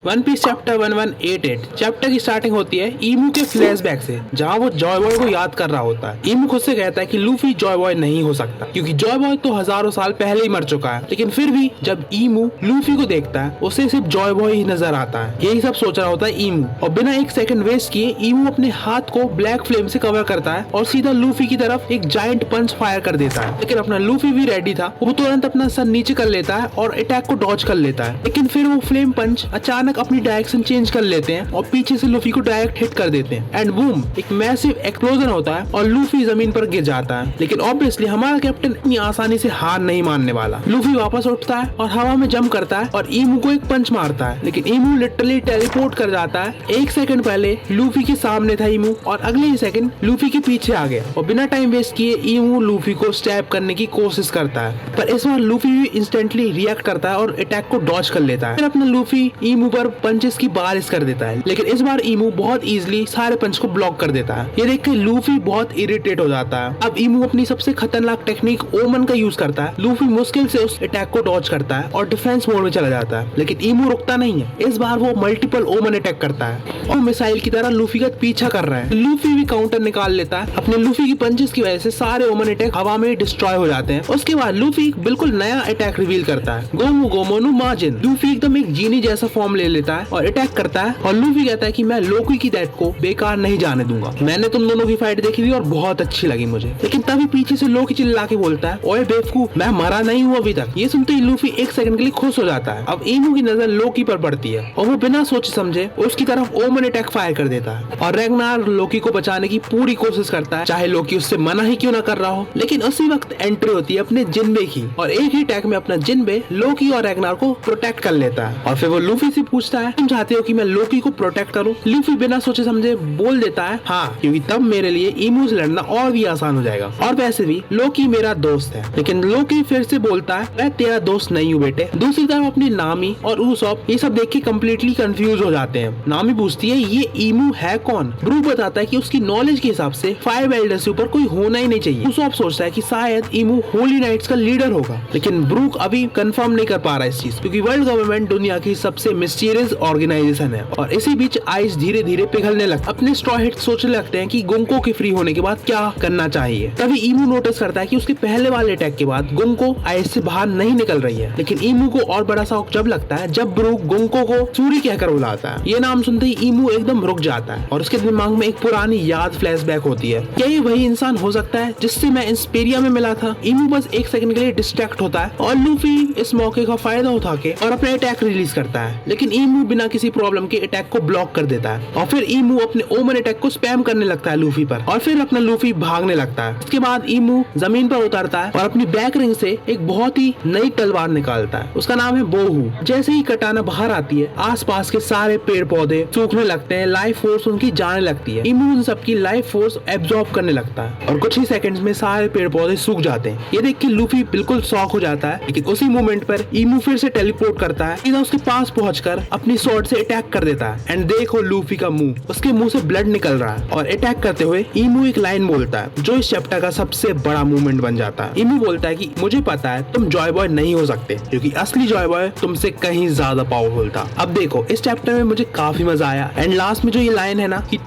One piece chapter 1188 chapter की starting होती है ईमू के फ्लैशबैक से, जहां वो जॉय बॉय को याद कर रहा होता है। ईमू खुद से कहता है कि लूफी जॉय बॉय नहीं हो सकता क्योंकि जॉय बॉय तो हजारों साल पहले ही मर चुका है। लेकिन फिर भी जब ईमू लूफी को देखता है उसे सिर्फ जॉय बॉय ही नजर आता है। यही सब सोच रहा होता है ईमू, और बिना एक सेकंड वेस्ट किए ईमू अपने हाथ को ब्लैक फ्लेम से कवर करता है और सीधा लूफी की तरफ एक जायंट पंच फायर कर देता है। लेकिन अपना लूफी भी रेडी था, वो तुरंत अपना सर नीचे कर लेता है और अटैक को डॉज कर लेता है। लेकिन फिर वो फ्लेम पंच अचानक अपनी डायरेक्शन चेंज कर लेते हैं और पीछे से लूफी को डायरेक्ट हिट कर देते हैं एंड बूम, एक मैसिव एक्सप्लोजन होता है और लूफी जमीन पर गिर जाता है। लेकिन ऑब्वियसली हमारा कैप्टन इतनी आसानी से हार नहीं मानने वाला। लूफी वापस उठता है और हवा में जंप करता है और ईमू को एक पंच मारता है, लेकिन ईमू लिटरली टेलीपोर्ट कर जाता है। एक सेकंड पहले लूफी के सामने था ईमू और अगले ही सेकंड लूफी के पीछे आ गया और बिना टाइम वेस्ट किए ईमू लूफी को स्टैब करने की कोशिश करता है, पर इस बार लूफी भी इंस्टेंटली रिएक्ट करता है और अटैक को डॉज कर लेता है। फिर अपना लूफी ईमू पर पंचेस की बारिश कर देता है, लेकिन इस बार ईमू बहुत इजीली सारे पंच को ब्लॉक कर देता है। ये देख के लूफी बहुत इरिटेट हो जाता है। अब ईमू अपनी सबसे खतरनाक टेक्निक ओमन का यूज करता है। लूफी मुश्किल से उस अटैक को डॉज करता है और डिफेंस मोड में चला जाता है, लेकिन ईमू रुकता नहीं है। इस बार वो मल्टीपल ओमन अटैक करता है और मिसाइल की तरह लूफी का पीछा कर रहा है। लूफी भी काउंटर निकाल लेता है। अपने लूफी की पंचेस की वजह से सारे ओमन अटैक हवा में डिस्ट्रॉय हो जाते हैं। उसके बाद लूफी बिल्कुल नया अटैक रिवील करता है, गोमू गोमोनु माजिन। लूफी एकदम एक जीनी जैसा फॉर्म ले लेता है और अटैक करता है और लूफी कहता है कि मैं लोकी की डेथ को बेकार नहीं जाने दूंगा। मैंने तुम दोनों की फाइट देखी थी और बहुत अच्छी लगी मुझे। लेकिन तभी पीछे से लोकी चिल्ला के बोलता है, ओए बेवकूफ, मैं मरा नहीं हूँ अभी तक। ये सुनते ही लूफी एक सेकंड के लिए खुश हो जाता है। अब ईमू की नजर लोकी पर पड़ती है और वो बिना सोचे समझे उसकी तरफ ओमन अटैक फायर कर देता है और रैग्नार लोकी को बचाने की पूरी कोशिश करता है, चाहे लोकी उससे मना ही क्यों ना कर रहा हो। लेकिन उसी वक्त एंट्री होती है अपने जिन्बे की और एक ही अटैक में अपना जिन्बे लोकी और रैग्नार को प्रोटेक्ट कर लेता है। और फिर वो लूफी से पूछता है, तुम चाहते हो कि मैं लोकी को प्रोटेक्ट करूं? लूफी बिना सोचे समझे बोल देता है, हाँ, क्योंकि तब मेरे लिए ईमू से लड़ना और भी आसान हो जाएगा और वैसे भी लोकी मेरा दोस्त है। लेकिन लोकी फिर से बोलता है, मैं तेरा दोस्त नहीं हूँ बेटे। दूसरी तरफ अपनी नामी और उसॉप ये सब देख के कम्प्लीटली कंफ्यूज हो जाते हैं। नामी पूछती है, ये ईमू है कौन? ब्रूक बताता है कि उसकी नॉलेज के हिसाब से 5 एल्डर से ऊपर कोई होना ही नहीं चाहिए। उसॉप सोचता है कि शायद ईमू होली नाइट्स का लीडर होगा, लेकिन ब्रूक अभी कंफर्म नहीं कर पा रहा इस चीज, क्योंकि वर्ल्ड गवर्नमेंट दुनिया की सबसे मिस्टीरियस ऑर्गेनाइजेशन है। और इसी बीच आइस धीरे धीरे पिघलने लगता है। अपने स्ट्रॉ हेड्स सोचने लगते हैं कि गुंको के फ्री होने के बाद क्या करना चाहिए। तभी ईमू नोटिस करता है कि उसके पहले वाले अटैक के बाद गुंको आइस से बाहर नहीं निकल रही है। लेकिन ईमू को और बड़ा शौक जब लगता है जब ब्रूक गुंको को सूरी कहकर बुलाता है। ये नाम सुनते ही ईमू एकदम रुक जाता है और उसके दिमाग में एक पुरानी याद फ्लैशबैक होती है। क्या ये वही इंसान हो सकता है जिससे मैं इंस्पेरिया में मिला था? ईमू बस एक सेकंड के लिए डिस्ट्रैक्ट होता है और लूफी इस मौके का फायदा उठा के और अपने अटैक रिलीज करता है। लेकिन ईमू बिना किसी प्रॉब्लम के अटैक को ब्लॉक कर देता है और फिर ईमू अपने ओमन अटैक को स्पैम करने लगता है लूफी पर और फिर अपना लूफी भागने लगता है। इसके बाद ईमू जमीन पर उतरता है और अपनी बैक रिंग से एक बहुत ही नई तलवार निकालता है। उसका नाम है बोहू। जैसे ही कटाना बाहर आती है आसपास के सारे पेड़ पौधे सूखने लगते हैं, लाइफ फोर्स उनकी जाने लगती है। ईमू उन सबकी लाइफ फोर्स एब्जॉर्ब करने लगता है और कुछ ही सेकंड्स में सारे पेड़ पौधे सूख जाते हैं। ये देख के लूफी बिल्कुल शॉक हो जाता है, लेकिन उसी मोमेंट पर ईमू फिर से टेलीपोर्ट करता है, सीधा उसके पास पहुंचकर अपनी स्वॉर्ड से अटैक कर देता है। एंड देखो लूफी का मुंह, उसके मुंह से ब्लड निकल रहा है और अटैक करते हुए ईमू एक लाइन बोलता है जो इस चैप्टर का सबसे बड़ा मूवमेंट बन जाता है। ईमू बोलता है कि मुझे पता है तुम जॉय बॉय नहीं हो सकते, क्योंकि असली जॉय बॉय तुमसे कहीं ज्यादा पावरफुल था। अब देखो इस चैप्टर में मुझे काफी मजा आया एंड लास्ट में जो ये लाइन है ना कि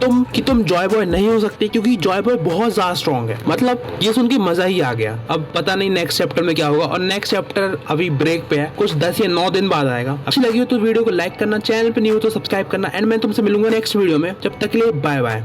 तुम जॉय बॉय नहीं हो सकते क्योंकि जॉय बॉय बहुत ज्यादा स्ट्रॉन्ग है, मतलब ये सुन के मजा ही आ गया। अब पता नहीं नेक्स्ट चैप्टर में क्या होगा, और नेक्स्ट चैप्टर अभी ब्रेक पे है, कुछ 10 या 9 दिन बाद आएगा। अच्छी लगी हो तो वीडियो को लाइक करना, चैनल पे नहीं हो तो सब्सक्राइब करना एंड मैं तुमसे मिलूंगा नेक्स्ट वीडियो में। जब तक के लिए बाय बाय।